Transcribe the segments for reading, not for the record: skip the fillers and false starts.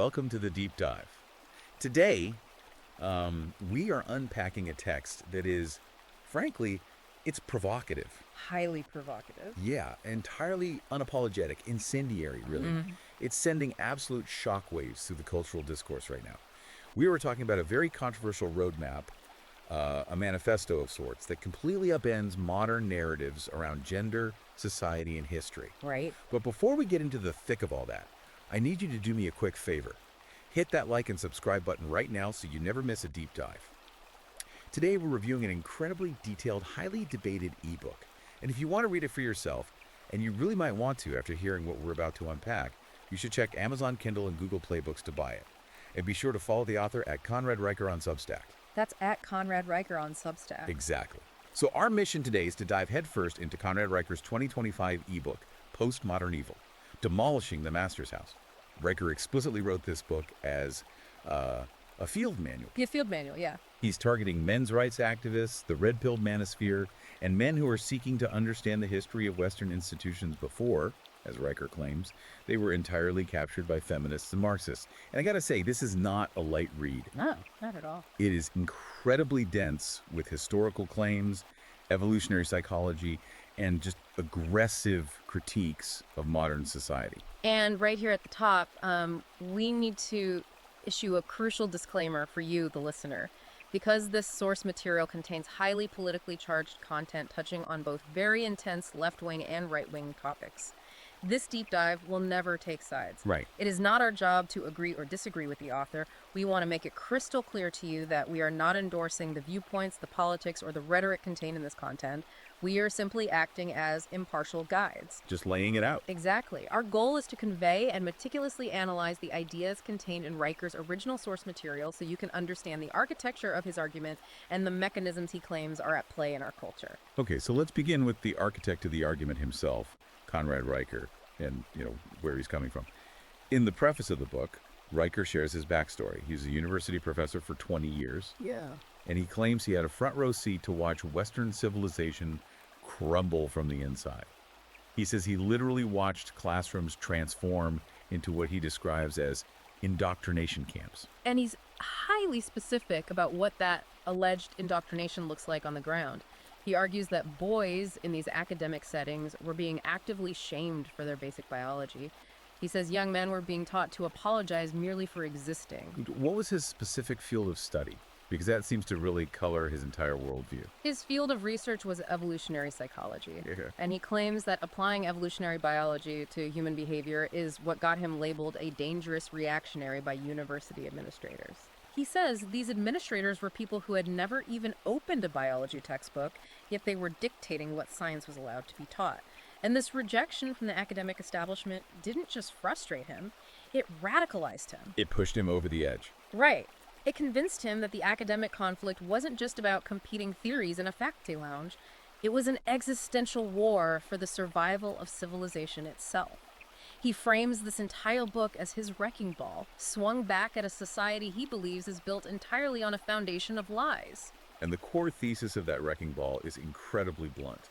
welcome to the Deep Dive. Today, we are unpacking a text that is, frankly, it's provocative. Highly provocative. Yeah, entirely unapologetic, incendiary, really. It's sending absolute shockwaves through the cultural discourse right now. We were talking about a very controversial roadmap, a manifesto of sorts, that completely upends modern narratives around gender, society, and history. Right. But before we get into the thick of all that, I need you to do me a quick favor. Hit that like and subscribe button right now so you never miss a deep dive. Today we're reviewing an incredibly detailed, highly debated ebook. And if you want to read it for yourself, and you really might want to after hearing what we're about to unpack, you should check Amazon Kindle and Google Play Books to buy it. And be sure to follow the author at Conrad Riker on Substack. That's at Conrad Riker on Substack. Exactly. So our mission today is to dive headfirst into Conrad Riker's 2025 ebook, Postmodern Evil, Demolishing the Master's House. Riker explicitly wrote this book as a field manual. Yeah, field manual, yeah. He's targeting men's rights activists, the red-pilled manosphere, and men who are seeking to understand the history of Western institutions before, as Riker claims, they were entirely captured by feminists and Marxists. And I gotta say, this is not a light read. No, not at all. It is incredibly dense with historical claims, evolutionary psychology, and just aggressive critiques of modern society. And right here at the top, we need to issue a crucial disclaimer for you, the listener. Because this source material contains highly politically charged content touching on both very intense left-wing and right-wing topics, this deep dive will never take sides. Right. It is not our job to agree or disagree with the author. We want to make it crystal clear to you that we are not endorsing the viewpoints, the politics, or the rhetoric contained in this content. We are simply acting as impartial guides. Just laying it out. Exactly. Our goal is to convey and meticulously analyze the ideas contained in Riker's original source material so you can understand the architecture of his argument and the mechanisms he claims are at play in our culture. Okay, so let's begin with the architect of the argument himself, Conrad Riker, and, where he's coming from. In the preface of the book, Riker shares his backstory. He's a university professor for 20 years. Yeah. And he claims he had a front row seat to watch Western civilization crumble from the inside. He says he literally watched classrooms transform into what he describes as indoctrination camps. And he's highly specific about what that alleged indoctrination looks like on the ground. He argues that boys in these academic settings were being actively shamed for their basic biology. He says young men were being taught to apologize merely for existing. What was his specific field of study? Because that seems to really color his entire worldview. His field of research was evolutionary psychology. Yeah. And he claims that applying evolutionary biology to human behavior is what got him labeled a dangerous reactionary by university administrators. He says these administrators were people who had never even opened a biology textbook, yet they were dictating what science was allowed to be taught. And this rejection from the academic establishment didn't just frustrate him, it radicalized him. It pushed him over the edge. Right. It convinced him that the academic conflict wasn't just about competing theories in a faculty lounge. It was an existential war for the survival of civilization itself. He frames this entire book as his wrecking ball, swung back at a society he believes is built entirely on a foundation of lies. And the core thesis of that wrecking ball is incredibly blunt.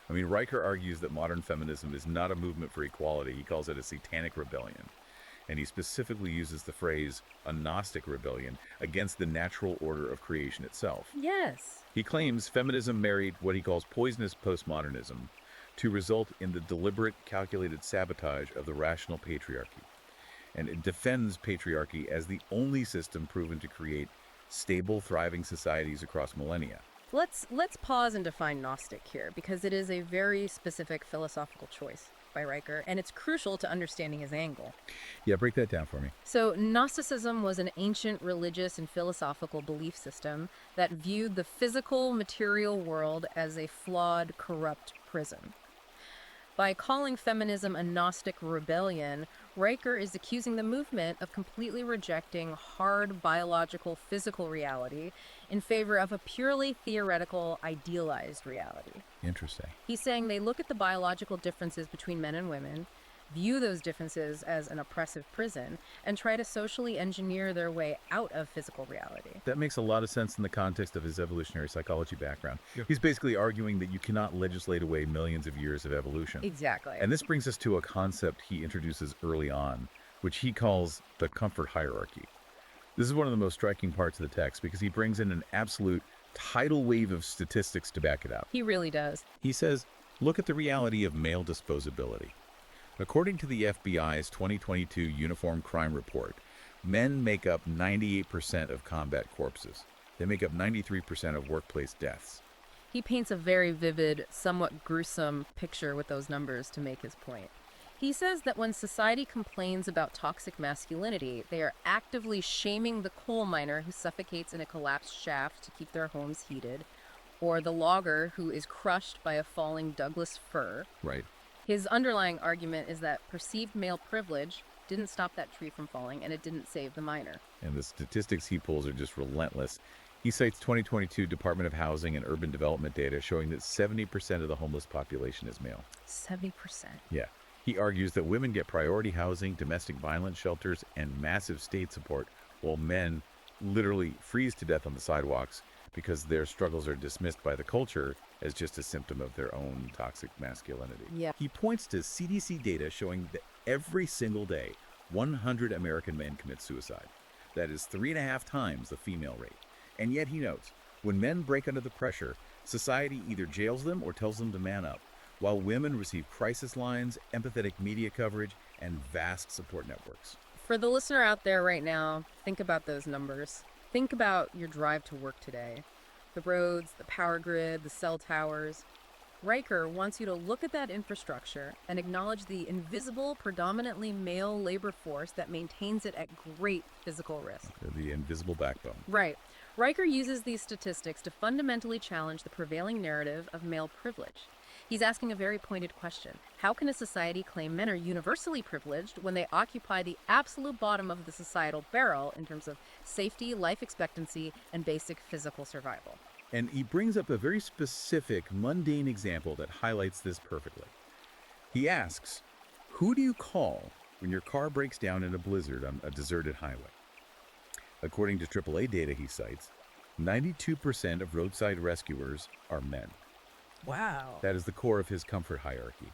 I mean, Riker argues that modern feminism is not a movement for equality. He calls it a satanic rebellion. And he specifically uses the phrase, a gnostic rebellion, against the natural order of creation itself. Yes. He claims feminism married what he calls poisonous postmodernism to result in the deliberate, calculated sabotage of the rational patriarchy. And it defends patriarchy as the only system proven to create stable, thriving societies across millennia. Let's pause and define Gnostic here, because it is a very specific philosophical choice by Riker, and it's crucial to understanding his angle. Yeah, break that down for me. So Gnosticism was an ancient religious and philosophical belief system that viewed the physical, material world as a flawed, corrupt prison. By calling feminism a Gnostic rebellion, Riker is accusing the movement of completely rejecting hard biological physical reality in favor of a purely theoretical, idealized reality. Interesting. He's saying they look at the biological differences between men and women, view those differences as an oppressive prison, and try to socially engineer their way out of physical reality. That makes a lot of sense in the context of his evolutionary psychology background. Yeah. He's basically arguing that you cannot legislate away millions of years of evolution. Exactly. And this brings us to a concept he introduces early on, which he calls the comfort hierarchy. This is one of the most striking parts of the text because he brings in an absolute tidal wave of statistics to back it up. He really does. He says, look at the reality of male disposability. According to the FBI's 2022 Uniform Crime Report, men make up 98% of combat corpses. They make up 93% of workplace deaths. He paints a very vivid, somewhat gruesome picture with those numbers to make his point. He says that when society complains about toxic masculinity, they are actively shaming the coal miner who suffocates in a collapsed shaft to keep their homes heated, or the logger who is crushed by a falling Douglas fir. Right. His underlying argument is that perceived male privilege didn't stop that tree from falling, and it didn't save the miner. And the statistics he pulls are just relentless. He cites 2022 Department of Housing and Urban Development data showing that 70% of the homeless population is male. 70%. Yeah. He argues that women get priority housing, domestic violence shelters, and massive state support, while men literally freeze to death on the sidewalks because their struggles are dismissed by the culture as just a symptom of their own toxic masculinity. Yeah. He points to CDC data showing that every single day, 100 American men commit suicide. That is 3.5 times the female rate. And yet he notes, when men break under the pressure, society either jails them or tells them to man up, while women receive crisis lines, empathetic media coverage, and vast support networks. For the listener out there right now, think about those numbers. Think about your drive to work today. The roads, the power grid, the cell towers. Riker wants you to look at that infrastructure and acknowledge the invisible, predominantly male labor force that maintains it at great physical risk. The invisible backbone. Right. Riker uses these statistics to fundamentally challenge the prevailing narrative of male privilege. He's asking a very pointed question. How can a society claim men are universally privileged when they occupy the absolute bottom of the societal barrel in terms of safety, life expectancy, and basic physical survival? And he brings up a very specific, mundane example that highlights this perfectly. He asks, who do you call when your car breaks down in a blizzard on a deserted highway? According to AAA data he cites, 92% of roadside rescuers are men. Wow. That is the core of his comfort hierarchy.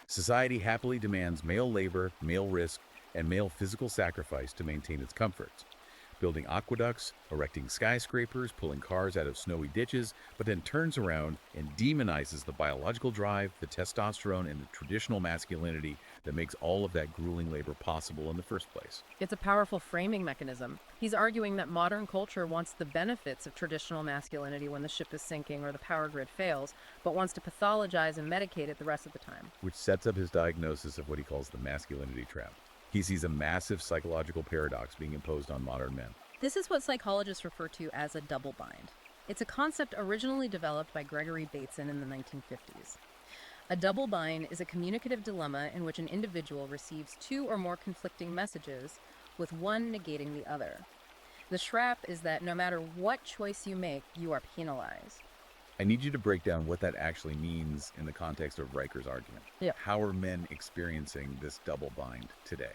Society happily demands male labor, male risk, and male physical sacrifice to maintain its comforts. Building aqueducts, erecting skyscrapers, pulling cars out of snowy ditches, but then turns around and demonizes the biological drive, the testosterone, and the traditional masculinity that makes all of that grueling labor possible in the first place. It's a powerful framing mechanism. He's arguing that modern culture wants the benefits of traditional masculinity when the ship is sinking or the power grid fails, but wants to pathologize and medicate it the rest of the time. Which sets up his diagnosis of what he calls the masculinity trap. He sees a massive psychological paradox being imposed on modern men. This is what psychologists refer to as a double bind. It's a concept originally developed by Gregory Bateson in the 1950s. A double bind is a communicative dilemma in which an individual receives two or more conflicting messages, with one negating the other. The trap is that no matter what choice you make, you are penalized. I need you to break down what that actually means in the context of Riker's argument. Yeah. How are men experiencing this double bind today?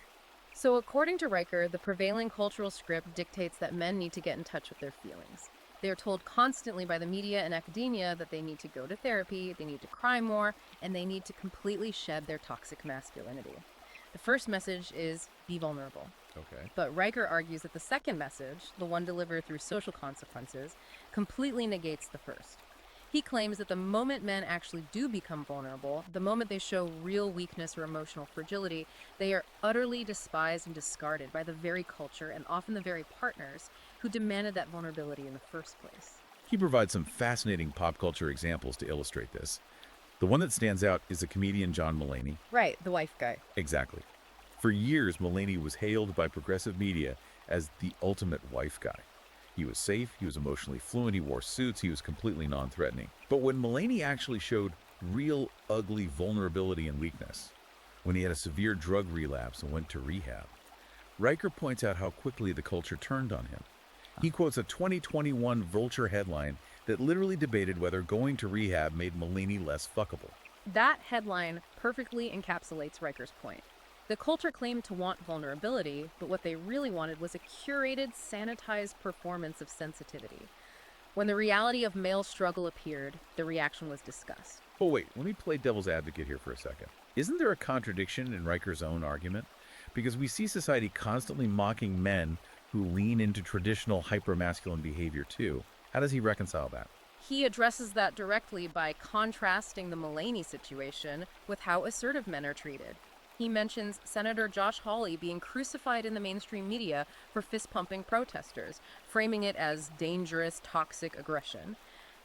So according to Riker, the prevailing cultural script dictates that men need to get in touch with their feelings. They are told constantly by the media and academia that they need to go to therapy, they need to cry more, and they need to completely shed their toxic masculinity. The first message is be vulnerable. Okay. But Riker argues that the second message, the one delivered through social consequences, completely negates the first. He claims that the moment men actually do become vulnerable, the moment they show real weakness or emotional fragility, they are utterly despised and discarded by the very culture and often the very partners who demanded that vulnerability in the first place. He provides some fascinating pop culture examples to illustrate this. The one that stands out is the comedian John Mulaney. Right, the wife guy. Exactly. For years, Mulaney was hailed by progressive media as the ultimate wife guy. He was safe, he was emotionally fluent, he wore suits, he was completely non-threatening. But when Mulaney actually showed real ugly vulnerability and weakness, when he had a severe drug relapse and went to rehab, Riker points out how quickly the culture turned on him. He quotes a 2021 Vulture headline that literally debated whether going to rehab made Mulaney less fuckable. That headline perfectly encapsulates Riker's point. The culture claimed to want vulnerability, but what they really wanted was a curated, sanitized performance of sensitivity. When the reality of male struggle appeared, the reaction was disgust. Oh wait, let me play devil's advocate here for a second. Isn't there a contradiction in Riker's own argument? Because we see society constantly mocking men who lean into traditional hypermasculine behavior too. How does he reconcile that? He addresses that directly by contrasting the Mulaney situation with how assertive men are treated. He mentions Senator Josh Hawley being crucified in the mainstream media for fist-pumping protesters, framing it as dangerous, toxic aggression.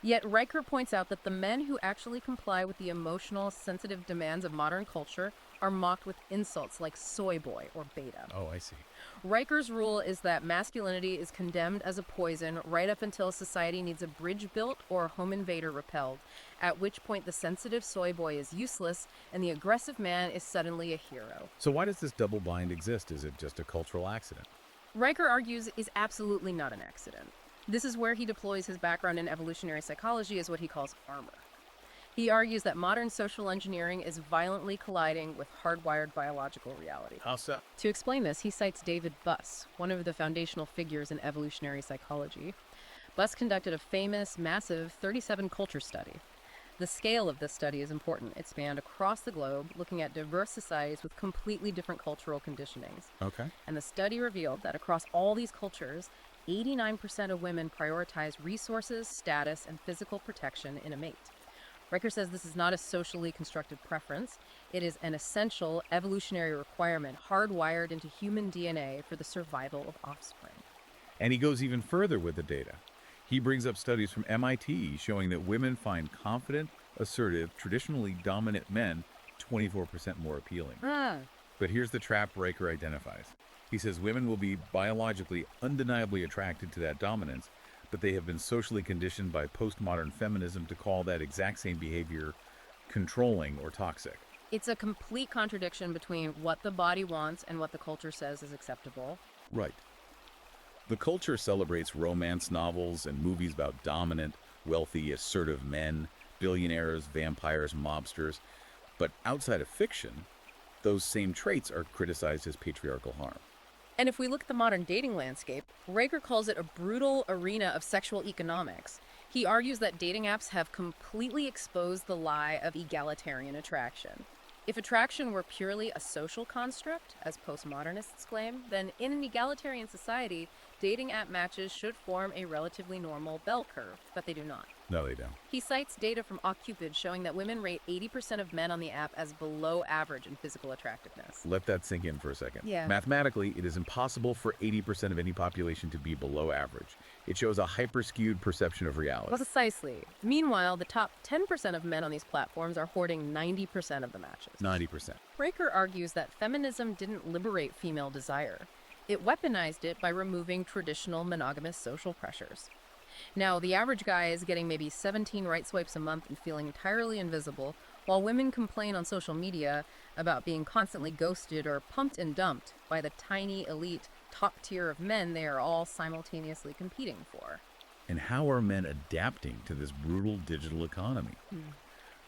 Yet Riker points out that the men who actually comply with the emotional, sensitive demands of modern culture are mocked with insults like soy boy or beta. Oh, I see. Riker's rule is that masculinity is condemned as a poison right up until society needs a bridge built or a home invader repelled, at which point the sensitive soy boy is useless and the aggressive man is suddenly a hero. So why does this double bind exist? Is it just a cultural accident? Riker argues is absolutely not an accident. This is where he deploys his background in evolutionary psychology as what he calls armor. He argues that modern social engineering is violently colliding with hardwired biological reality. How so? To explain this, he cites David Buss, one of the foundational figures in evolutionary psychology. Buss conducted a famous, massive 37-culture study. The scale of this study is important. It spanned across the globe, looking at diverse societies with completely different cultural conditionings. Okay. And the study revealed that across all these cultures, 89% of women prioritize resources, status, and physical protection in a mate. Riker says this is not a socially constructed preference. It is an essential evolutionary requirement hardwired into human DNA for the survival of offspring. And he goes even further with the data. He brings up studies from MIT showing that women find confident, assertive, traditionally dominant men 24% more appealing. But here's the trap Riker identifies. He says women will be biologically undeniably attracted to that dominance, but they have been socially conditioned by postmodern feminism to call that exact same behavior controlling or toxic. It's a complete contradiction between what the body wants and what the culture says is acceptable. Right. The culture celebrates romance novels and movies about dominant, wealthy, assertive men, billionaires, vampires, mobsters. But outside of fiction, those same traits are criticized as patriarchal harm. And if we look at the modern dating landscape, Riker calls it a brutal arena of sexual economics. He argues that dating apps have completely exposed the lie of egalitarian attraction. If attraction were purely a social construct, as postmodernists claim, then in an egalitarian society, dating app matches should form a relatively normal bell curve, but they do not. No, they don't. He cites data from OkCupid showing that women rate 80% of men on the app as below average in physical attractiveness. Let that sink in for a second. Yeah. Mathematically, it is impossible for 80% of any population to be below average. It shows a hyper-skewed perception of reality. Precisely. Meanwhile, the top 10% of men on these platforms are hoarding 90% of the matches. 90%. Riker argues that feminism didn't liberate female desire. It weaponized it by removing traditional monogamous social pressures. Now, the average guy is getting maybe 17 right swipes a month and feeling entirely invisible, while women complain on social media about being constantly ghosted or pumped and dumped by the tiny, elite, top tier of men they are all simultaneously competing for. And how are men adapting to this brutal digital economy?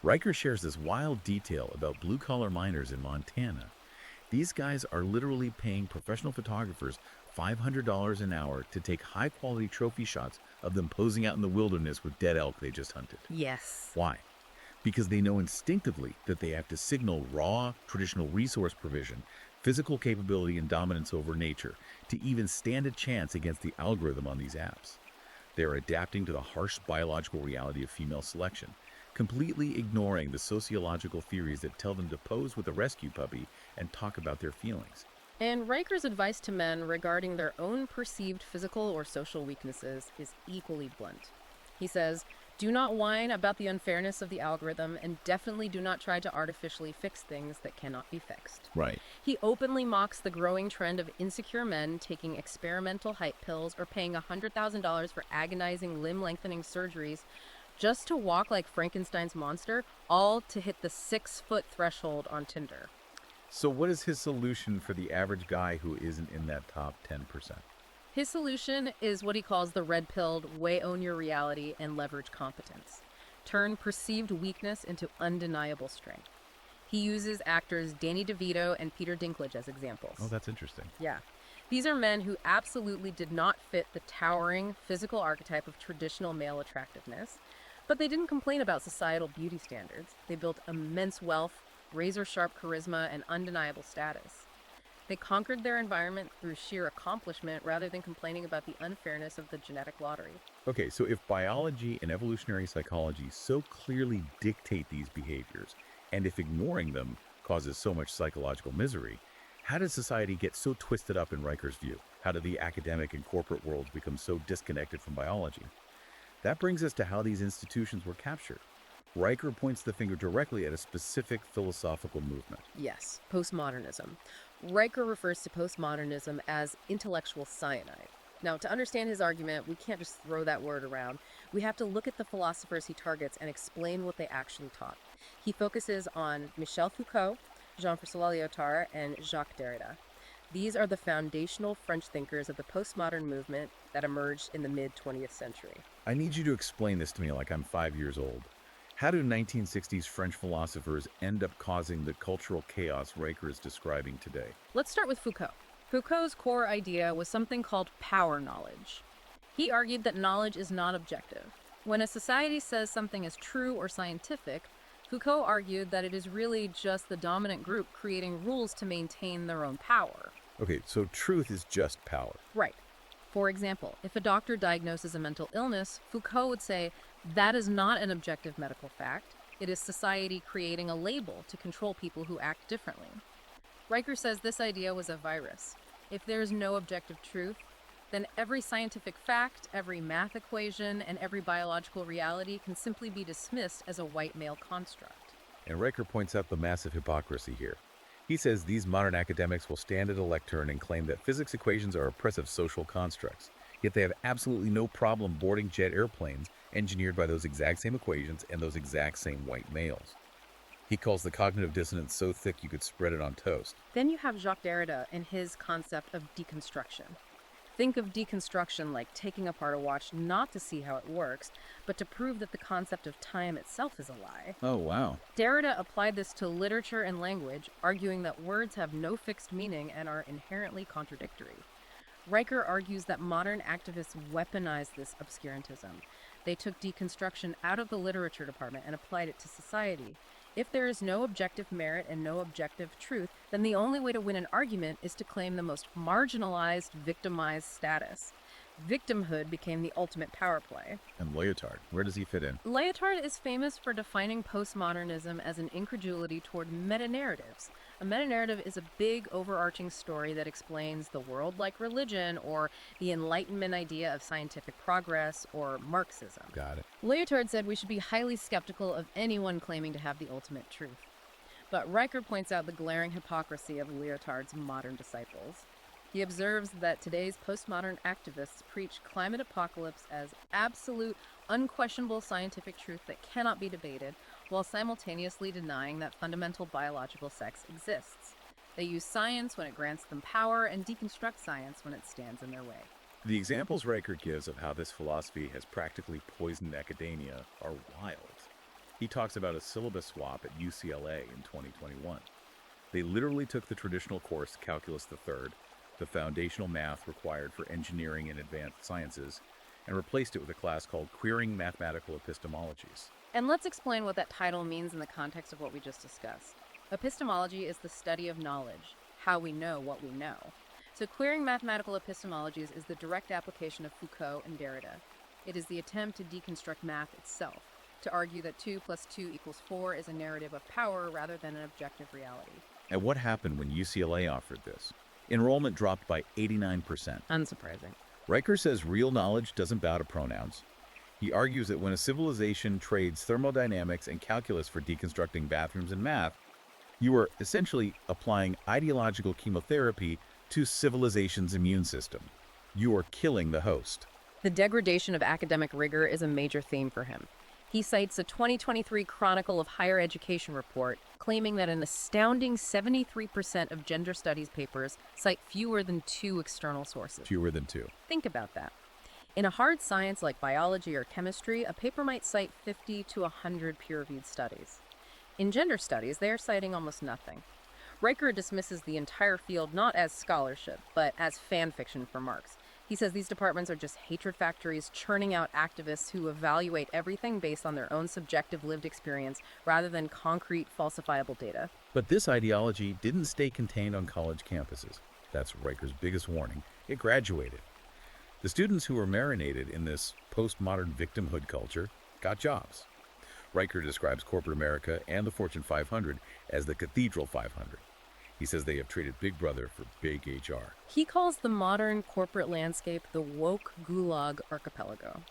Riker shares this wild detail about blue-collar miners in Montana. These guys are literally paying professional photographers $500 an hour to take high-quality trophy shots of them posing out in the wilderness with dead elk they just hunted. Yes. Why? Because they know instinctively that they have to signal raw, traditional resource provision, physical capability, and dominance over nature to even stand a chance against the algorithm on these apps. They are adapting to the harsh biological reality of female selection, completely ignoring the sociological theories that tell them to pose with a rescue puppy and talk about their feelings. And Riker's advice to men regarding their own perceived physical or social weaknesses is equally blunt. He says, do not whine about the unfairness of the algorithm and definitely do not try to artificially fix things that cannot be fixed. Right. He openly mocks the growing trend of insecure men taking experimental hype pills or paying $100,000 for agonizing limb-lengthening surgeries just to walk like Frankenstein's monster, all to hit the 6-foot threshold on Tinder. So what is his solution for the average guy who isn't in that top 10%? His solution is what he calls the red-pilled, way own your reality and leverage competence. Turn perceived weakness into undeniable strength. He uses actors Danny DeVito and Peter Dinklage as examples. Oh, that's interesting. Yeah. These are men who absolutely did not fit the towering physical archetype of traditional male attractiveness, but they didn't complain about societal beauty standards. They built immense wealth, razor-sharp charisma, and undeniable status. They conquered their environment through sheer accomplishment rather than complaining about the unfairness of the genetic lottery. Okay, so if biology and evolutionary psychology so clearly dictate these behaviors, and if ignoring them causes so much psychological misery, how did society get so twisted up in Riker's view? How did the academic and corporate worlds become so disconnected from biology? That brings us to how these institutions were captured. Riker points the finger directly at a specific philosophical movement. Yes, postmodernism. Riker refers to postmodernism as intellectual cyanide. Now, to understand his argument, we can't just throw that word around. We have to look at the philosophers he targets and explain what they actually taught. He focuses on Michel Foucault, Jean-François Lyotard, and Jacques Derrida. These are the foundational French thinkers of the postmodern movement that emerged in the mid-20th century. I need you to explain this to me like I'm 5 years old. How do 1960s French philosophers end up causing the cultural chaos Riker is describing today? Let's start with Foucault. Foucault's core idea was something called power knowledge. He argued that knowledge is not objective. When a society says something is true or scientific, Foucault argued that it is really just the dominant group creating rules to maintain their own power. Okay, so truth is just power. Right. For example, if a doctor diagnoses a mental illness, Foucault would say that is not an objective medical fact. It is society creating a label to control people who act differently. Riker says this idea was a virus. If there is no objective truth, then every scientific fact, every math equation, and every biological reality can simply be dismissed as a white male construct. And Riker points out the massive hypocrisy here. He says these modern academics will stand at a lectern and claim that physics equations are oppressive social constructs, yet they have absolutely no problem boarding jet airplanes engineered by those exact same equations and those exact same white males. He calls the cognitive dissonance so thick you could spread it on toast. Then you have Jacques Derrida and his concept of deconstruction. Think of deconstruction like taking apart a watch not to see how it works, but to prove that the concept of time itself is a lie. Oh, wow. Derrida applied this to literature and language, arguing that words have no fixed meaning and are inherently contradictory. Riker argues that modern activists weaponized this obscurantism. They took deconstruction out of the literature department and applied it to society. If there is no objective merit and no objective truth, then the only way to win an argument is to claim the most marginalized, victimized status. Victimhood became the ultimate power play. And Lyotard, where does he fit in? Lyotard is famous for defining postmodernism as an incredulity toward meta-narratives. A meta-narrative is a big, overarching story that explains the world like religion, or the Enlightenment idea of scientific progress, or Marxism. Got it. Lyotard said we should be highly skeptical of anyone claiming to have the ultimate truth. But Riker points out the glaring hypocrisy of Lyotard's modern disciples. He observes that today's postmodern activists preach climate apocalypse as absolute, unquestionable scientific truth that cannot be debated, while simultaneously denying that fundamental biological sex exists. They use science when it grants them power and deconstruct science when it stands in their way. The examples Riker gives of how this philosophy has practically poisoned academia are wild. He talks about a syllabus swap at UCLA in 2021. They literally took the traditional course, Calculus III, the foundational math required for engineering and advanced sciences, and replaced it with a class called Queering Mathematical Epistemologies. And let's explain what that title means in the context of what we just discussed. Epistemology is the study of knowledge, how we know what we know. So queering mathematical epistemologies is the direct application of Foucault and Derrida. It is the attempt to deconstruct math itself, to argue that 2 + 2 = 4 is a narrative of power rather than an objective reality. And what happened when UCLA offered this? Enrollment dropped by 89%. Unsurprising. Riker says real knowledge doesn't bow to pronouns. He argues that when a civilization trades thermodynamics and calculus for deconstructing bathrooms and math, you are essentially applying ideological chemotherapy to civilization's immune system. You are killing the host. The degradation of academic rigor is a major theme for him. He cites a 2023 Chronicle of Higher Education report claiming that an astounding 73% of gender studies papers cite fewer than 2 external sources. Fewer than 2. Think about that. In a hard science like biology or chemistry, a paper might cite 50 to 100 peer-reviewed studies. In gender studies, they are citing almost nothing. Riker dismisses the entire field not as scholarship, but as fan fiction for Marx. He says these departments are just hatred factories churning out activists who evaluate everything based on their own subjective lived experience rather than concrete, falsifiable data. But this ideology didn't stay contained on college campuses. That's Riker's biggest warning. It graduated. The students who were marinated in this postmodern victimhood culture got jobs. Riker describes corporate America and the Fortune 500 as the Cathedral 500. He says they have traded Big Brother for Big HR. He calls the modern corporate landscape the woke gulag archipelago.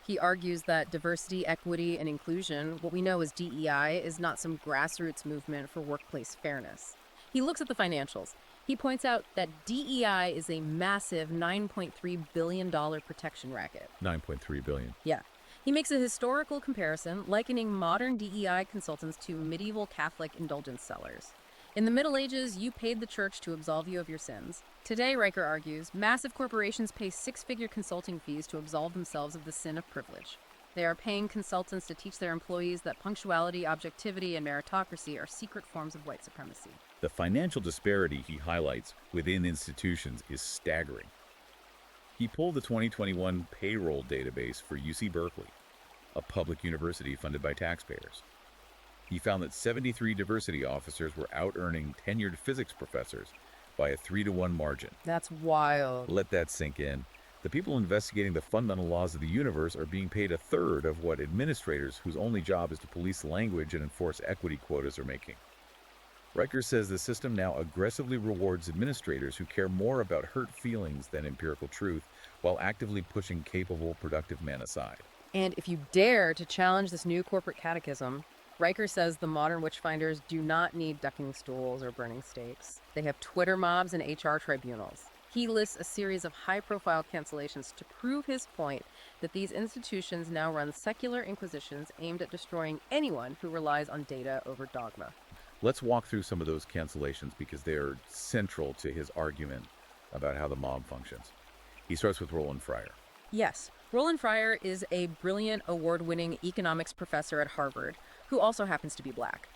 He argues that diversity, equity, and inclusion, what we know as DEI, is not some grassroots movement for workplace fairness. He looks at the financials. He points out that DEI is a massive $9.3 billion protection racket. $9.3 billion. Yeah. He makes a historical comparison, likening modern DEI consultants to medieval Catholic indulgence sellers. In the Middle Ages, you paid the church to absolve you of your sins. Today, Riker argues, massive corporations pay six-figure consulting fees to absolve themselves of the sin of privilege. They are paying consultants to teach their employees that punctuality, objectivity, and meritocracy are secret forms of white supremacy. The financial disparity he highlights within institutions is staggering. He pulled the 2021 payroll database for UC Berkeley, a public university funded by taxpayers. He found that 73 diversity officers were out-earning tenured physics professors by a 3-to-1 margin. That's wild. Let that sink in. The people investigating the fundamental laws of the universe are being paid a third of what administrators, whose only job is to police language and enforce equity quotas, are making. Riker says the system now aggressively rewards administrators who care more about hurt feelings than empirical truth, while actively pushing capable, productive men aside. And if you dare to challenge this new corporate catechism, Riker says the modern witchfinders do not need ducking stools or burning stakes. They have Twitter mobs and HR tribunals. He lists a series of high-profile cancellations to prove his point that these institutions now run secular inquisitions aimed at destroying anyone who relies on data over dogma. Let's walk through some of those cancellations because they are central to his argument about how the mob functions. He starts with Roland Fryer. Yes, Roland Fryer is a brilliant, award-winning economics professor at Harvard who also happens to be black.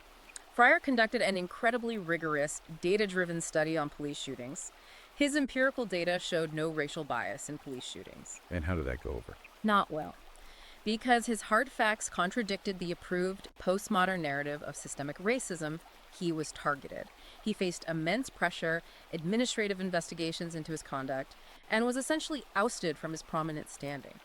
Fryer conducted an incredibly rigorous, data-driven study on police shootings. His empirical data showed no racial bias in police shootings. And how did that go over? Not well. Because his hard facts contradicted the approved postmodern narrative of systemic racism, he was targeted. He faced immense pressure, administrative investigations into his conduct, and was essentially ousted from his prominent standing.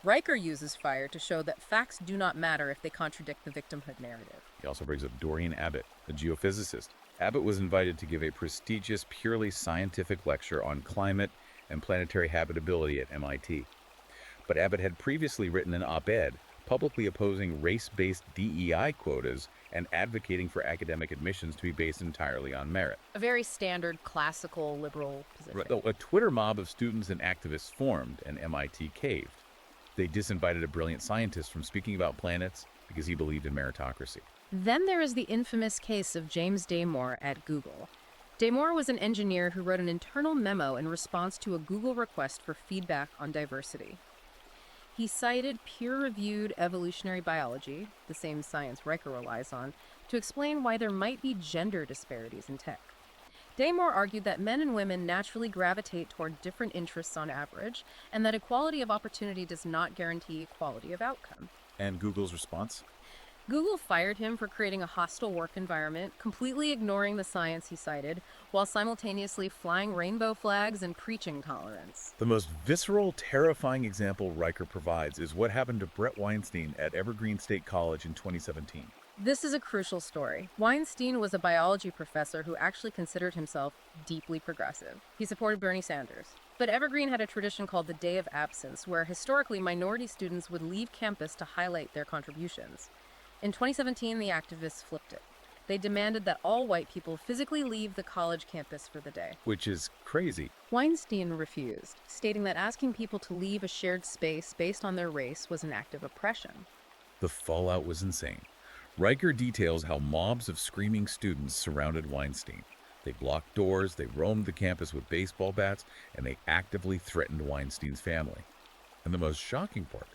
Riker uses Fryer to show that facts do not matter if they contradict the victimhood narrative. He also brings up Dorian Abbott, a geophysicist. Abbott was invited to give a prestigious, purely scientific lecture on climate and planetary habitability at MIT. But Abbott had previously written an op-ed publicly opposing race-based DEI quotas and advocating for academic admissions to be based entirely on merit. A very standard, classical, liberal position. Right. A Twitter mob of students and activists formed, and MIT caved. They disinvited a brilliant scientist from speaking about planets because he believed in meritocracy. Then there is the infamous case of James Damore at Google. Damore was an engineer who wrote an internal memo in response to a Google request for feedback on diversity. He cited peer-reviewed evolutionary biology, the same science Riker relies on, to explain why there might be gender disparities in tech. Damore argued that men and women naturally gravitate toward different interests on average, and that equality of opportunity does not guarantee equality of outcome. And Google's response? Google fired him for creating a hostile work environment, completely ignoring the science he cited, while simultaneously flying rainbow flags and preaching tolerance. The most visceral, terrifying example Riker provides is what happened to Brett Weinstein at Evergreen State College in 2017. This is a crucial story. Weinstein was a biology professor who actually considered himself deeply progressive. He supported Bernie Sanders. But Evergreen had a tradition called the Day of Absence, where historically minority students would leave campus to highlight their contributions. In 2017, the activists flipped it. They demanded that all white people physically leave the college campus for the day. Which is crazy. Weinstein refused, stating that asking people to leave a shared space based on their race was an act of oppression. The fallout was insane. Riker details how mobs of screaming students surrounded Weinstein. They blocked doors, they roamed the campus with baseball bats, and they actively threatened Weinstein's family. And the most shocking part,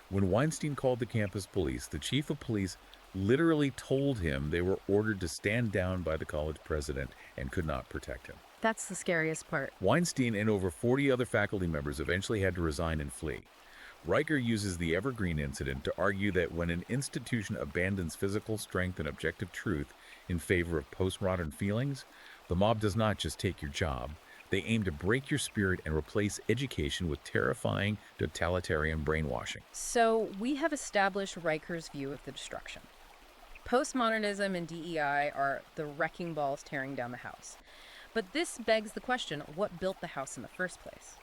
when Weinstein called the campus police, the chief of police literally told him they were ordered to stand down by the college president and could not protect him. That's the scariest part. Weinstein and over 40 other faculty members eventually had to resign and flee. Riker uses the Evergreen incident to argue that when an institution abandons physical strength and objective truth in favor of postmodern feelings, the mob does not just take your job. They aim to break your spirit and replace education with terrifying totalitarian brainwashing. So we have established Riker's view of the destruction. Postmodernism and DEI are the wrecking balls tearing down the house. But this begs the question, what built the house in the first place?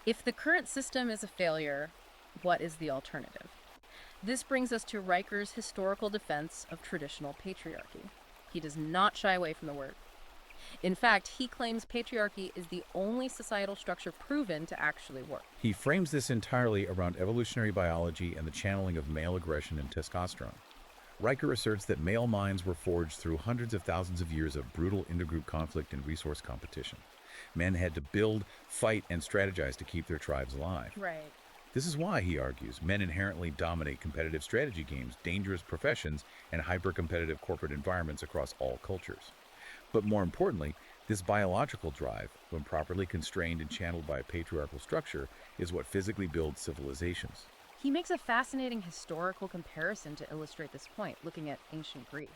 If the current system is a failure, what is the alternative? This brings us to Riker's historical defense of traditional patriarchy. He does not shy away from the word. In fact, he claims patriarchy is the only societal structure proven to actually work. He frames this entirely around evolutionary biology and the channeling of male aggression and testosterone. Riker asserts that male minds were forged through hundreds of thousands of years of brutal intergroup conflict and resource competition. Men had to build, fight, and strategize to keep their tribes alive. Right. This is why, he argues, men inherently dominate competitive strategy games, dangerous professions, and hyper-competitive corporate environments across all cultures. But more importantly, this biological drive, when properly constrained and channeled by a patriarchal structure, is what physically builds civilizations. He makes a fascinating historical comparison to illustrate this point, looking at ancient Greece.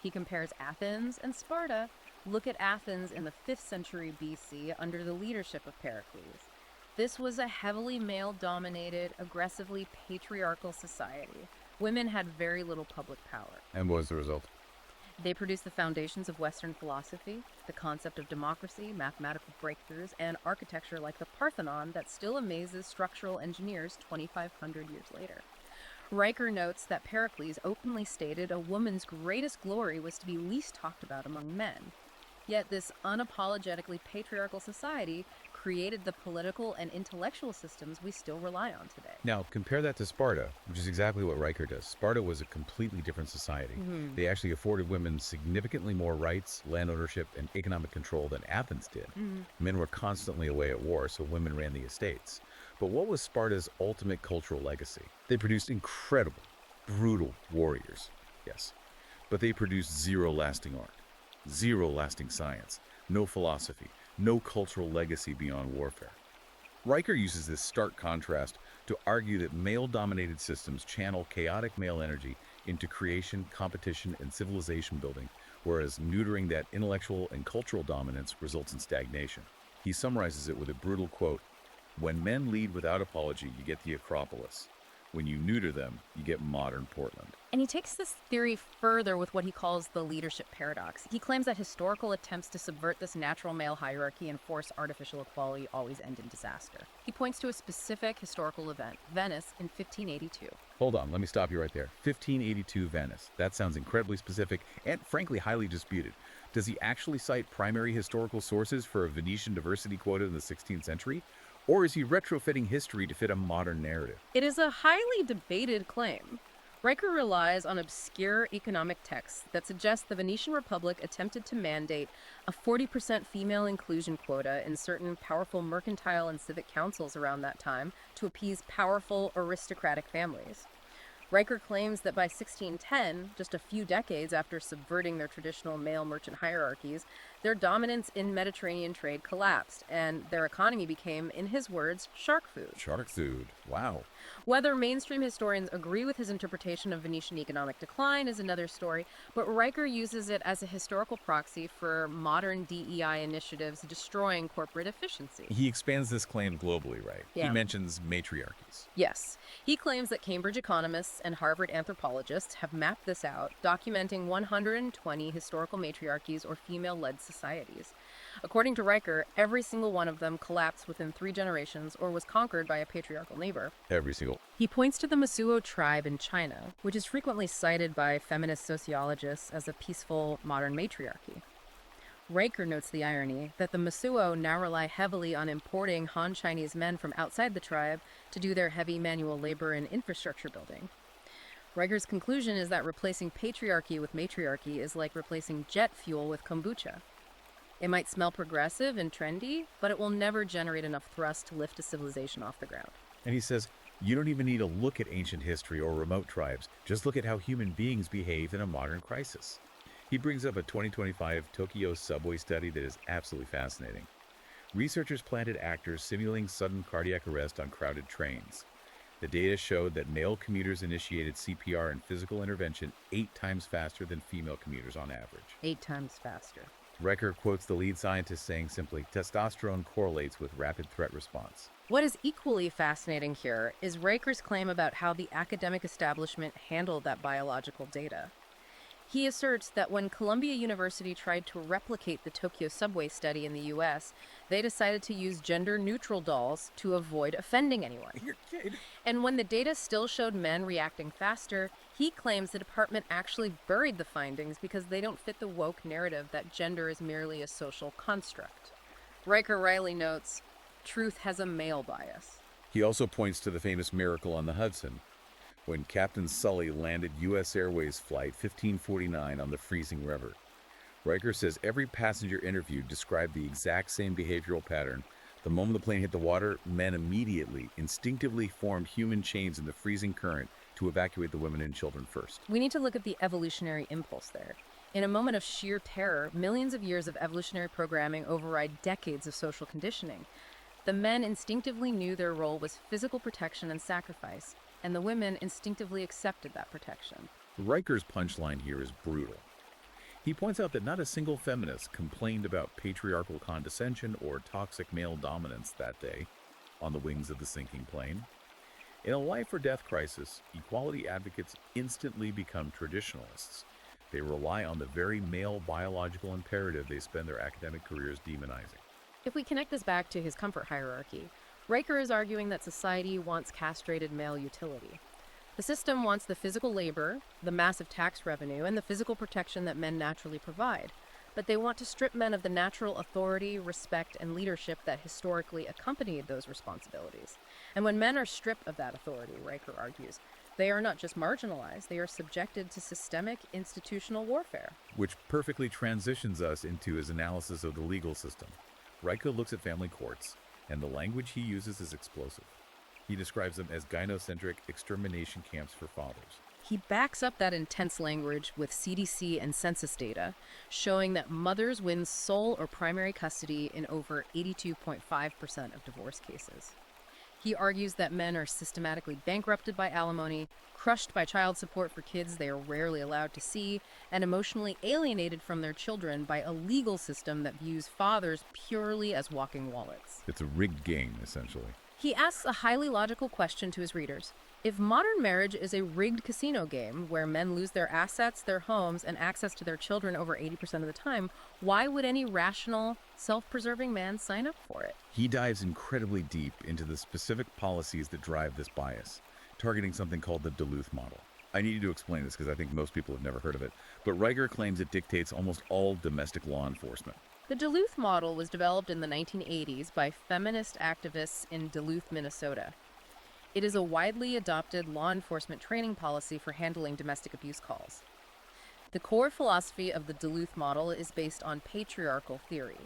He compares Athens and Sparta. Look at Athens in the 5th century BC under the leadership of Pericles. This was a heavily male-dominated, aggressively patriarchal society. Women had very little public power. And what was the result? They produced the foundations of Western philosophy, the concept of democracy, mathematical breakthroughs, and architecture like the Parthenon that still amazes structural engineers 2,500 years later. Riker notes that Pericles openly stated a woman's greatest glory was to be least talked about among men. Yet this unapologetically patriarchal society created the political and intellectual systems we still rely on today. Now, compare that to Sparta, which is exactly what Riker does. Sparta was a completely different society. They actually afforded women significantly more rights, land ownership, and economic control than Athens did. Men were constantly away at war, so women ran the estates. But what was Sparta's ultimate cultural legacy? They produced incredible, brutal warriors, yes. But they produced zero lasting art, zero lasting science, no philosophy, no cultural legacy beyond warfare. Riker uses this stark contrast to argue that male-dominated systems channel chaotic male energy into creation, competition, and civilization building, whereas neutering that intellectual and cultural dominance results in stagnation. He summarizes it with a brutal quote, "When men lead without apology, you get the Acropolis. When you neuter them, you get modern Portland." And he takes this theory further with what he calls the leadership paradox. He claims that historical attempts to subvert this natural male hierarchy and force artificial equality always end in disaster. He points to a specific historical event, Venice in 1582. Hold on, let me stop you right there. 1582 Venice. That sounds incredibly specific and frankly highly disputed. Does he actually cite primary historical sources for a Venetian diversity quota in the 16th century? Or is he retrofitting history to fit a modern narrative? It is a highly debated claim. Riker relies on obscure economic texts that suggest the Venetian Republic attempted to mandate a 40% female inclusion quota in certain powerful mercantile and civic councils around that time to appease powerful aristocratic families. Riker claims that by 1610, just a few decades after subverting their traditional male merchant hierarchies, their dominance in Mediterranean trade collapsed, and their economy became, in his words, shark food. Shark food. Wow. Whether mainstream historians agree with his interpretation of Venetian economic decline is another story, but Riker uses it as a historical proxy for modern DEI initiatives destroying corporate efficiency. He expands this claim globally, right? Yeah. He mentions matriarchies. Yes. He claims that Cambridge economists and Harvard anthropologists have mapped this out, documenting 120 historical matriarchies or female-led societies. According to Riker, every single one of them collapsed within 3 generations or was conquered by a patriarchal neighbor. Every single. He points to the Mosuo tribe in China, which is frequently cited by feminist sociologists as a peaceful modern matriarchy. Riker notes the irony that the Mosuo now rely heavily on importing Han Chinese men from outside the tribe to do their heavy manual labor and infrastructure building. Riker's conclusion is that replacing patriarchy with matriarchy is like replacing jet fuel with kombucha. It might smell progressive and trendy, but it will never generate enough thrust to lift a civilization off the ground. And he says, You don't even need to look at ancient history or remote tribes. Just look at how human beings behave in a modern crisis. He brings up a 2025 Tokyo subway study that is absolutely fascinating. Researchers planted actors simulating sudden cardiac arrest on crowded trains. The data showed that male commuters initiated CPR and physical intervention 8 times faster than female commuters on average. 8 times faster. Riker quotes the lead scientist saying simply, testosterone correlates with rapid threat response. What is equally fascinating here is Riker's claim about how the academic establishment handled that biological data. He asserts that when Columbia University tried to replicate the Tokyo subway study in the US, they decided to use gender-neutral dolls to avoid offending anyone. You're kidding. And when the data still showed men reacting faster, he claims the department actually buried the findings because they don't fit the woke narrative that gender is merely a social construct. Riker Riley notes, truth has a male bias. He also points to the famous miracle on the Hudson, when Captain Sully landed U.S. Airways Flight 1549 on the freezing river. Riker says every passenger interviewed described the exact same behavioral pattern. The moment the plane hit the water, men immediately, instinctively formed human chains in the freezing current to evacuate the women and children first. We need to look at the evolutionary impulse there. In a moment of sheer terror, millions of years of evolutionary programming override decades of social conditioning. The men instinctively knew their role was physical protection and sacrifice, and the women instinctively accepted that protection. Riker's punchline here is brutal. He points out that not a single feminist complained about patriarchal condescension or toxic male dominance that day on the wings of the sinking plane. In a life or death crisis, equality advocates instantly become traditionalists. They rely on the very male biological imperative they spend their academic careers demonizing. If we connect this back to his comfort hierarchy, Riker is arguing that society wants castrated male utility. The system wants the physical labor, the massive tax revenue, and the physical protection that men naturally provide. But they want to strip men of the natural authority, respect, and leadership that historically accompanied those responsibilities. And when men are stripped of that authority, Riker argues, they are not just marginalized, they are subjected to systemic institutional warfare. Which perfectly transitions us into his analysis of the legal system. Riker looks at family courts, and the language he uses is explosive. He describes them as gynocentric extermination camps for fathers. He backs up that intense language with CDC and census data, showing that mothers win sole or primary custody in over 82.5% of divorce cases. He argues that men are systematically bankrupted by alimony, crushed by child support for kids they are rarely allowed to see, and emotionally alienated from their children by a legal system that views fathers purely as walking wallets. It's a rigged game, essentially. He asks a highly logical question to his readers. If modern marriage is a rigged casino game where men lose their assets, their homes, and access to their children over 80% of the time, why would any rational, self-preserving man sign up for it? He dives incredibly deep into the specific policies that drive this bias, targeting something called the Duluth model. I need you to explain this because I think most people have never heard of it, but Riker claims it dictates almost all domestic law enforcement. The Duluth model was developed in the 1980s by feminist activists in Duluth, Minnesota. It is a widely adopted law enforcement training policy for handling domestic abuse calls. The core philosophy of the Duluth model is based on patriarchal theory.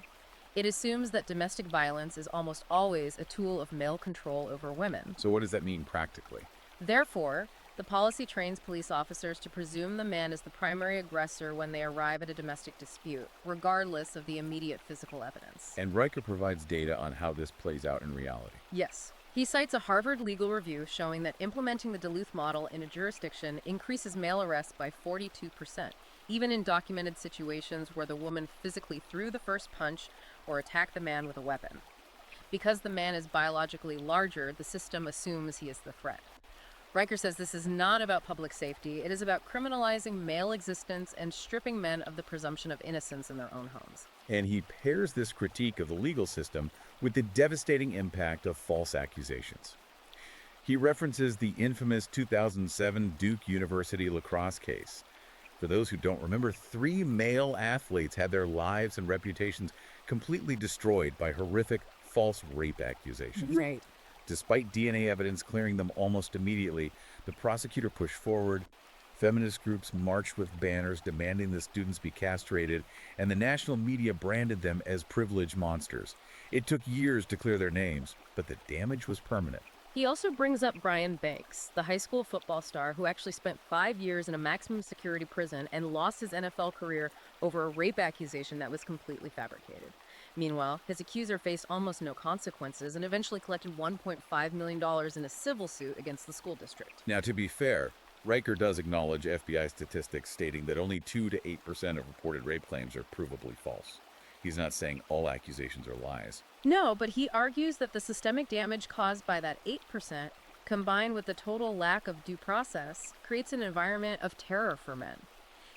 It assumes that domestic violence is almost always a tool of male control over women. So what does that mean practically? Therefore, the policy trains police officers to presume the man is the primary aggressor when they arrive at a domestic dispute, regardless of the immediate physical evidence. And Riker provides data on how this plays out in reality. Yes. He cites a Harvard legal review showing that implementing the Duluth model in a jurisdiction increases male arrests by 42%, even in documented situations where the woman physically threw the first punch or attacked the man with a weapon. Because the man is biologically larger, the system assumes he is the threat. Riker says this is not about public safety. It is about criminalizing male existence and stripping men of the presumption of innocence in their own homes. And he pairs this critique of the legal system with the devastating impact of false accusations. He references the infamous 2007 Duke University lacrosse case. For those who don't remember, 3 male athletes had their lives and reputations completely destroyed by horrific false rape accusations. Right. Despite DNA evidence clearing them almost immediately, the prosecutor pushed forward. Feminist groups marched with banners demanding the students be castrated, and the national media branded them as privileged monsters. It took years to clear their names, but the damage was permanent. He also brings up Brian Banks, the high school football star who actually spent 5 years in a maximum security prison and lost his NFL career over a rape accusation that was completely fabricated. Meanwhile, his accuser faced almost no consequences and eventually collected $1.5 million in a civil suit against the school district. Now, to be fair, Riker does acknowledge FBI statistics stating that only 2 to 8% of reported rape claims are provably false. He's not saying all accusations are lies. No, but he argues that the systemic damage caused by that 8%, combined with the total lack of due process, creates an environment of terror for men.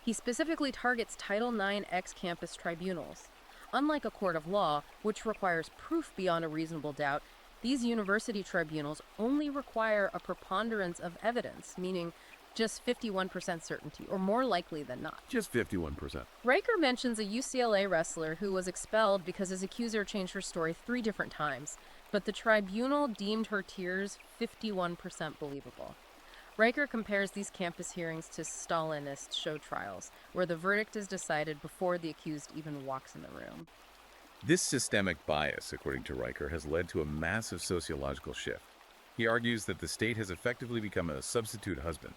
He specifically targets Title IX ex-campus tribunals. Unlike a court of law, which requires proof beyond a reasonable doubt, these university tribunals only require a preponderance of evidence, meaning just 51% certainty, or more likely than not. Just 51%. Riker mentions a UCLA wrestler who was expelled because his accuser changed her story 3 different times, but the tribunal deemed her tears 51% believable. Riker compares these campus hearings to Stalinist show trials, where the verdict is decided before the accused even walks in the room. This systemic bias, according to Riker, has led to a massive sociological shift. He argues that the state has effectively become a substitute husband.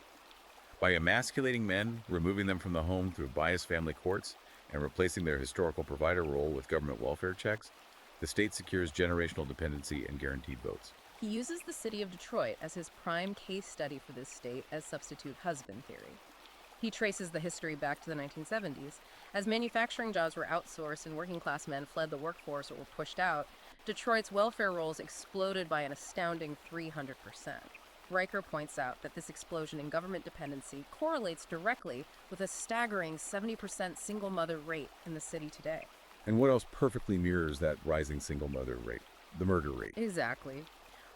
By emasculating men, removing them from the home through biased family courts, and replacing their historical provider role with government welfare checks, the state secures generational dependency and guaranteed votes. He uses the city of Detroit as his prime case study for this state as substitute husband theory. He traces the history back to the 1970s. As manufacturing jobs were outsourced and working class men fled the workforce or were pushed out, Detroit's welfare rolls exploded by an astounding 300%. Riker points out that this explosion in government dependency correlates directly with a staggering 70% single mother rate in the city today. And what else perfectly mirrors that rising single mother rate? The murder rate. Exactly.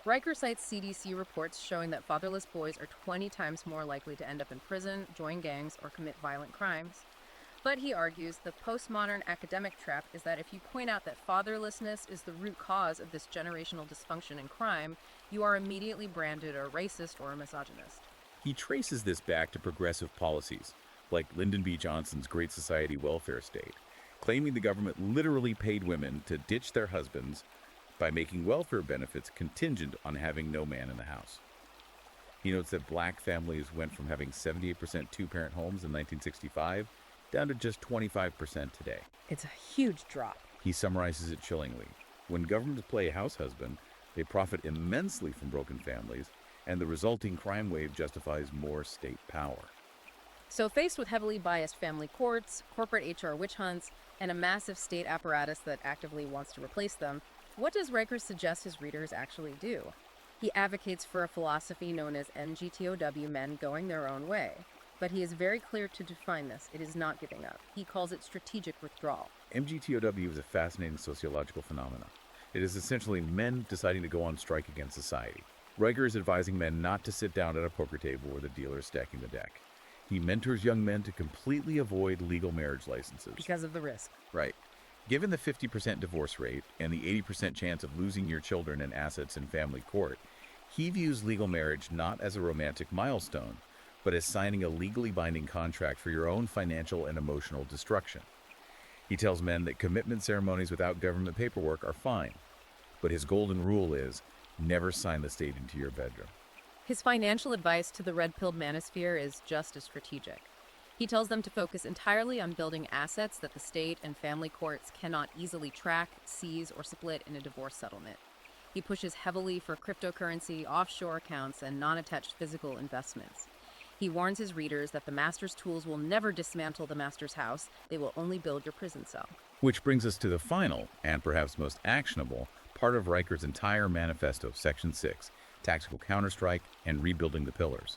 Riker cites CDC reports showing that fatherless boys are 20 times more likely to end up in prison, join gangs, or commit violent crimes. But he argues the postmodern academic trap is that if you point out that fatherlessness is the root cause of this generational dysfunction and crime, you are immediately branded a racist or a misogynist. He traces this back to progressive policies, like Lyndon B. Johnson's Great Society welfare state, claiming the government literally paid women to ditch their husbands by making welfare benefits contingent on having no man in the house. He notes that black families went from having 78% two-parent homes in 1965 down to just 25% today. It's a huge drop. He summarizes it chillingly. When governments play house husband, they profit immensely from broken families, and the resulting crime wave justifies more state power. So faced with heavily biased family courts, corporate HR witch hunts, and a massive state apparatus that actively wants to replace them, what does Riker suggest his readers actually do? He advocates for a philosophy known as MGTOW, men going their own way. But he is very clear to define this. It is not giving up. He calls it strategic withdrawal. MGTOW is a fascinating sociological phenomenon. It is essentially men deciding to go on strike against society. Riker is advising men not to sit down at a poker table where the dealer is stacking the deck. He mentors young men to completely avoid legal marriage licenses. Because of the risk. Right. Given the 50% divorce rate and the 80% chance of losing your children and assets in family court, he views legal marriage not as a romantic milestone, but as signing a legally binding contract for your own financial and emotional destruction. He tells men that commitment ceremonies without government paperwork are fine, but his golden rule is never sign the state into your bedroom. His financial advice to the red-pilled manosphere is just as strategic. He tells them to focus entirely on building assets that the state and family courts cannot easily track, seize, or split in a divorce settlement. He pushes heavily for cryptocurrency, offshore accounts, and non-attached physical investments. He warns his readers that the master's tools will never dismantle the master's house, they will only build your prison cell. Which brings us to the final, and perhaps most actionable, part of Riker's entire manifesto, Section 6, Tactical Counterstrike and Rebuilding the Pillars.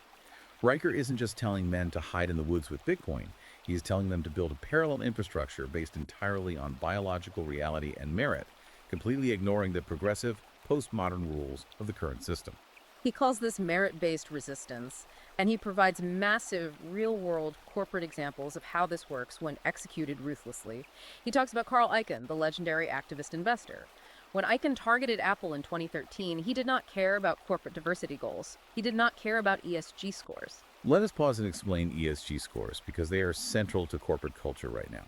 Riker isn't just telling men to hide in the woods with Bitcoin, he is telling them to build a parallel infrastructure based entirely on biological reality and merit, completely ignoring the progressive, postmodern rules of the current system. He calls this merit-based resistance, and he provides massive, real-world corporate examples of how this works when executed ruthlessly. He talks about Carl Icahn, the legendary activist investor. When Icahn targeted Apple in 2013, he did not care about corporate diversity goals. He did not care about ESG scores. Let us pause and explain ESG scores, because they are central to corporate culture right now.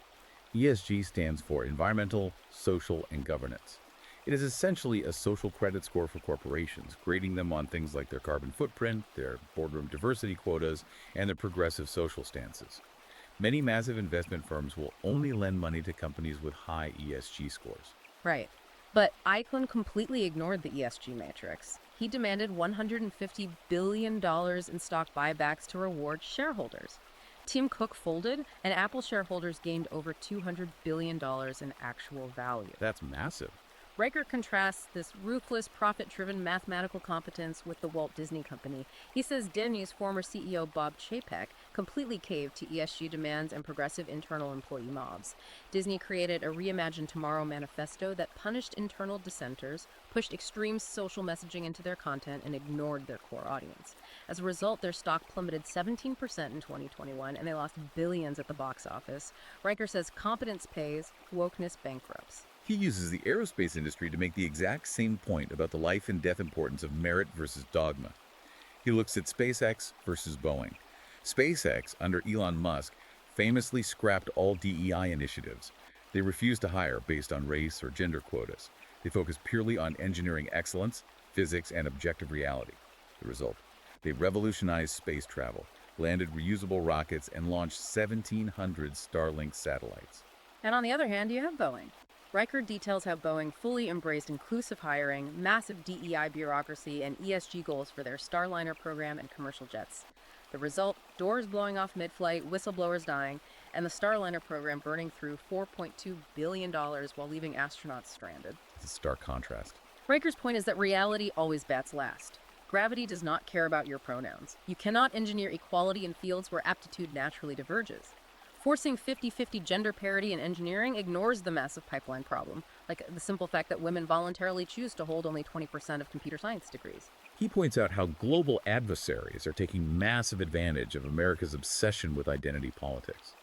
ESG stands for environmental, social, and governance. It is essentially a social credit score for corporations, grading them on things like their carbon footprint, their boardroom diversity quotas, and their progressive social stances. Many massive investment firms will only lend money to companies with high ESG scores. Right. But Eichlin completely ignored the ESG matrix. He demanded $150 billion in stock buybacks to reward shareholders. Tim Cook folded, and Apple shareholders gained over $200 billion in actual value. That's massive. Riker contrasts this ruthless, profit-driven mathematical competence with the Walt Disney Company. He says Disney's former CEO Bob Chapek completely caved to ESG demands and progressive internal employee mobs. Disney created a Reimagine Tomorrow manifesto that punished internal dissenters, pushed extreme social messaging into their content, and ignored their core audience. As a result, their stock plummeted 17% in 2021, and they lost billions at the box office. Riker says competence pays, wokeness bankrupts. He uses the aerospace industry to make the exact same point about the life and death importance of merit versus dogma. He looks at SpaceX versus Boeing. SpaceX, under Elon Musk, famously scrapped all DEI initiatives. They refused to hire based on race or gender quotas. They focused purely on engineering excellence, physics, and objective reality. The result? They revolutionized space travel, landed reusable rockets, and launched 1,700 Starlink satellites. And on the other hand, you have Boeing. Riker details how Boeing fully embraced inclusive hiring, massive DEI bureaucracy, and ESG goals for their Starliner program and commercial jets. The result, doors blowing off mid-flight, whistleblowers dying, and the Starliner program burning through $4.2 billion while leaving astronauts stranded. It's a stark contrast. Riker's point is that reality always bats last. Gravity does not care about your pronouns. You cannot engineer equality in fields where aptitude naturally diverges. Forcing 50-50 gender parity in engineering ignores the massive pipeline problem, like the simple fact that women voluntarily choose to hold only 20% of computer science degrees. He points out how global adversaries are taking massive advantage of America's obsession with identity politics.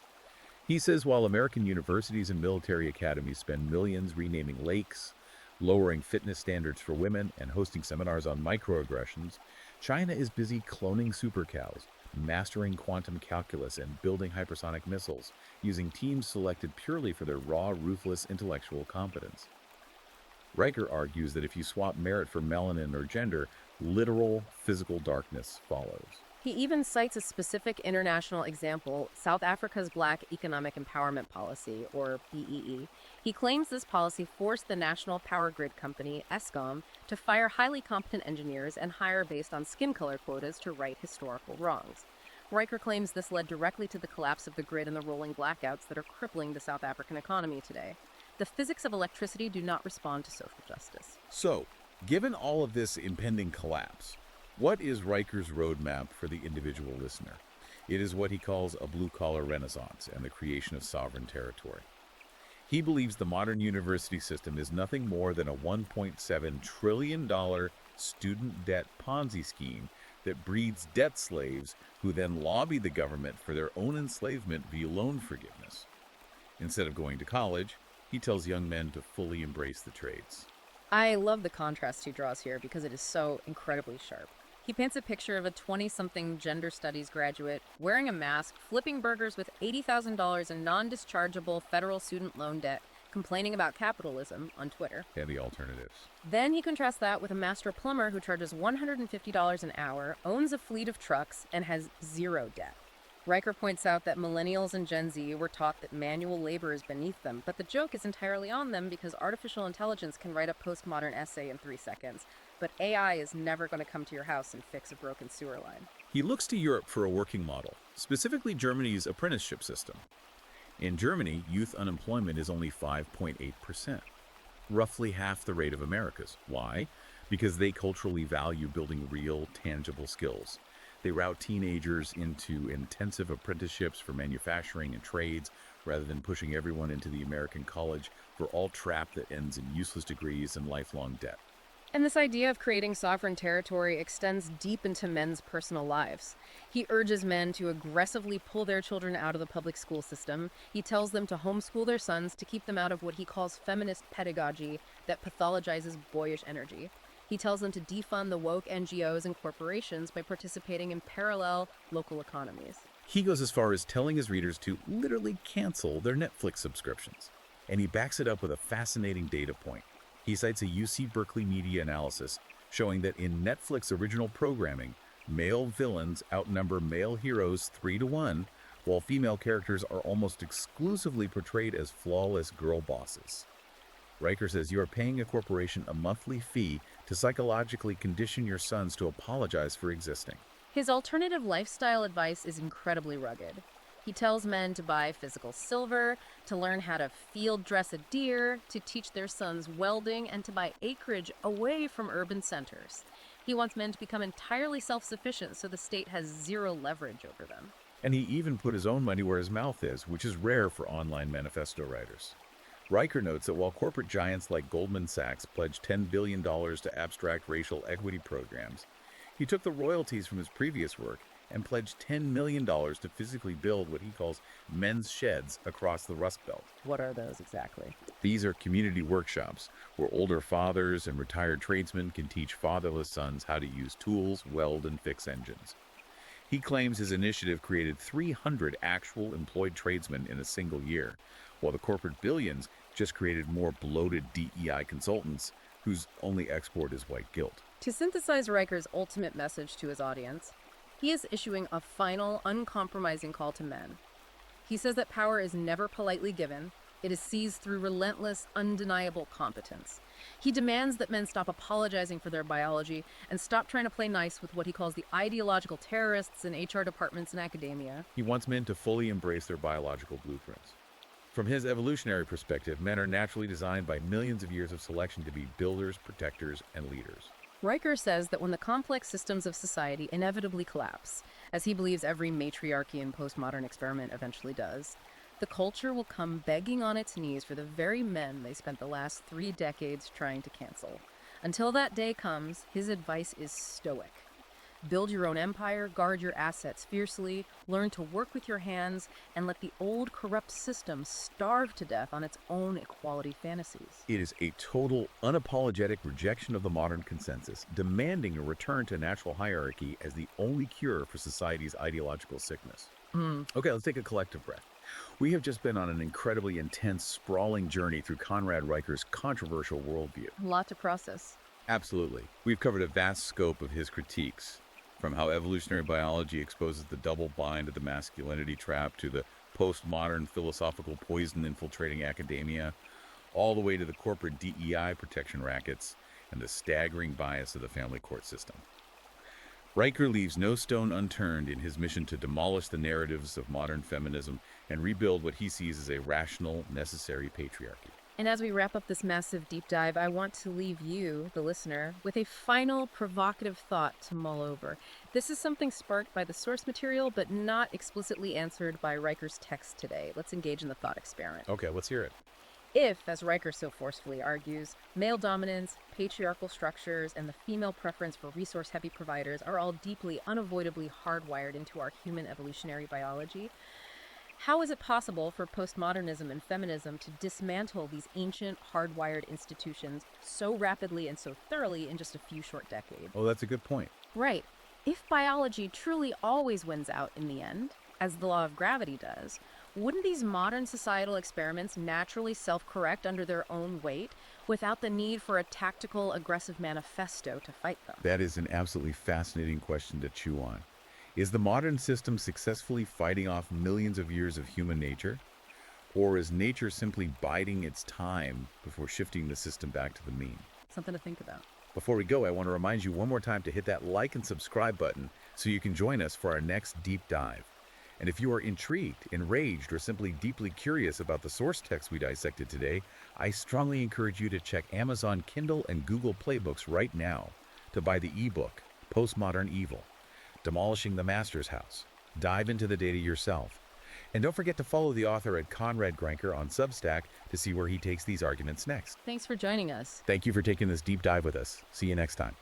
He says while American universities and military academies spend millions renaming lakes, lowering fitness standards for women, and hosting seminars on microaggressions, China is busy cloning super cows, mastering quantum calculus, and building hypersonic missiles, using teams selected purely for their raw, ruthless intellectual competence. Riker argues that if you swap merit for melanin or gender, literal physical darkness follows. He even cites a specific international example, South Africa's Black Economic Empowerment Policy, or BEE. He claims this policy forced the national power grid company, Eskom, to fire highly competent engineers and hire based on skin color quotas to right historical wrongs. Riker claims this led directly to the collapse of the grid and the rolling blackouts that are crippling the South African economy today. The physics of electricity do not respond to social justice. So, given all of this impending collapse, what is Riker's roadmap for the individual listener? It is what he calls a blue-collar renaissance and the creation of sovereign territory. He believes the modern university system is nothing more than a $1.7 trillion student debt Ponzi scheme that breeds debt slaves who then lobby the government for their own enslavement via loan forgiveness. Instead of going to college, he tells young men to fully embrace the trades. I love the contrast he draws here because it is so incredibly sharp. He paints a picture of a 20-something gender studies graduate wearing a mask, flipping burgers with $80,000 in non-dischargeable federal student loan debt, complaining about capitalism on Twitter. And the alternatives. Then he contrasts that with a master plumber who charges $150 an hour, owns a fleet of trucks, and has zero debt. Riker points out that millennials and Gen Z were taught that manual labor is beneath them, but the joke is entirely on them because artificial intelligence can write a postmodern essay in 3 seconds. But AI is never going to come to your house and fix a broken sewer line. He looks to Europe for a working model, specifically Germany's apprenticeship system. In Germany, youth unemployment is only 5.8%, roughly half the rate of America's. Why? Because they culturally value building real, tangible skills. They route teenagers into intensive apprenticeships for manufacturing and trades rather than pushing everyone into the American college for all trap that ends in useless degrees and lifelong debt. And this idea of creating sovereign territory extends deep into men's personal lives. He urges men to aggressively pull their children out of the public school system. He tells them to homeschool their sons to keep them out of what he calls feminist pedagogy that pathologizes boyish energy. He tells them to defund the woke NGOs and corporations by participating in parallel local economies. He goes as far as telling his readers to literally cancel their Netflix subscriptions. And he backs it up with a fascinating data point. He cites a UC Berkeley media analysis showing that in Netflix original programming, male villains outnumber male heroes 3 to 1, while female characters are almost exclusively portrayed as flawless girl bosses. Riker says you are paying a corporation a monthly fee to psychologically condition your sons to apologize for existing. His alternative lifestyle advice is incredibly rugged. He tells men to buy physical silver, to learn how to field dress a deer, to teach their sons welding, and to buy acreage away from urban centers. He wants men to become entirely self-sufficient so the state has zero leverage over them. And he even put his own money where his mouth is, which is rare for online manifesto writers. Riker notes that while corporate giants like Goldman Sachs pledged $10 billion to abstract racial equity programs, he took the royalties from his previous work and pledged $10 million to physically build what he calls men's sheds across the Rust Belt. What are those exactly? These are community workshops where older fathers and retired tradesmen can teach fatherless sons how to use tools, weld, and fix engines. He claims his initiative created 300 actual employed tradesmen in a single year, while the corporate billions just created more bloated DEI consultants whose only export is white guilt. To synthesize Riker's ultimate message to his audience, he is issuing a final, uncompromising call to men. He says that power is never politely given. It is seized through relentless, undeniable competence. He demands that men stop apologizing for their biology and stop trying to play nice with what he calls the ideological terrorists in HR departments and academia. He wants men to fully embrace their biological blueprints. From his evolutionary perspective, men are naturally designed by millions of years of selection to be builders, protectors, and leaders. Riker says that when the complex systems of society inevitably collapse, as he believes every matriarchy and postmodern experiment eventually does, the culture will come begging on its knees for the very men they spent the last 3 decades trying to cancel. Until that day comes, his advice is stoic. Build your own empire, guard your assets fiercely, learn to work with your hands, and let the old corrupt system starve to death on its own equality fantasies. It is a total, unapologetic rejection of the modern consensus, demanding a return to natural hierarchy as the only cure for society's ideological sickness. Okay, let's take a collective breath. We have just been on an incredibly intense, sprawling journey through Conrad Riker's controversial worldview. A lot to process. Absolutely. We've covered a vast scope of his critiques, from how evolutionary biology exposes the double bind of the masculinity trap to the postmodern philosophical poison infiltrating academia, all the way to the corporate DEI protection rackets and the staggering bias of the family court system. Riker leaves no stone unturned in his mission to demolish the narratives of modern feminism and rebuild what he sees as a rational, necessary patriarchy. And as we wrap up this massive deep dive, I want to leave you, the listener, with a final provocative thought to mull over. This is something sparked by the source material, but not explicitly answered by Riker's text today. Let's engage in the thought experiment. Okay, let's hear it. If, as Riker so forcefully argues, male dominance, patriarchal structures, and the female preference for resource-heavy providers are all deeply, unavoidably hardwired into our human evolutionary biology, how is it possible for postmodernism and feminism to dismantle these ancient, hardwired institutions so rapidly and so thoroughly in just a few short decades? Oh, that's a good point. Right. If biology truly always wins out in the end, as the law of gravity does, wouldn't these modern societal experiments naturally self-correct under their own weight without the need for a tactical, aggressive manifesto to fight them? That is an absolutely fascinating question to chew on. Is the modern system successfully fighting off millions of years of human nature? Or is nature simply biding its time before shifting the system back to the mean? Something to think about. Before we go, I want to remind you one more time to hit that like and subscribe button so you can join us for our next deep dive. And if you are intrigued, enraged, or simply deeply curious about the source text we dissected today, I strongly encourage you to check Amazon Kindle and Google Play Books right now to buy the ebook, Postmodern Evil, Demolishing the Master's House. Dive into the data yourself. And don't forget to follow the author at Conrad Granker on Substack to see where he takes these arguments next. Thanks for joining us. Thank you for taking this deep dive with us. See you next time.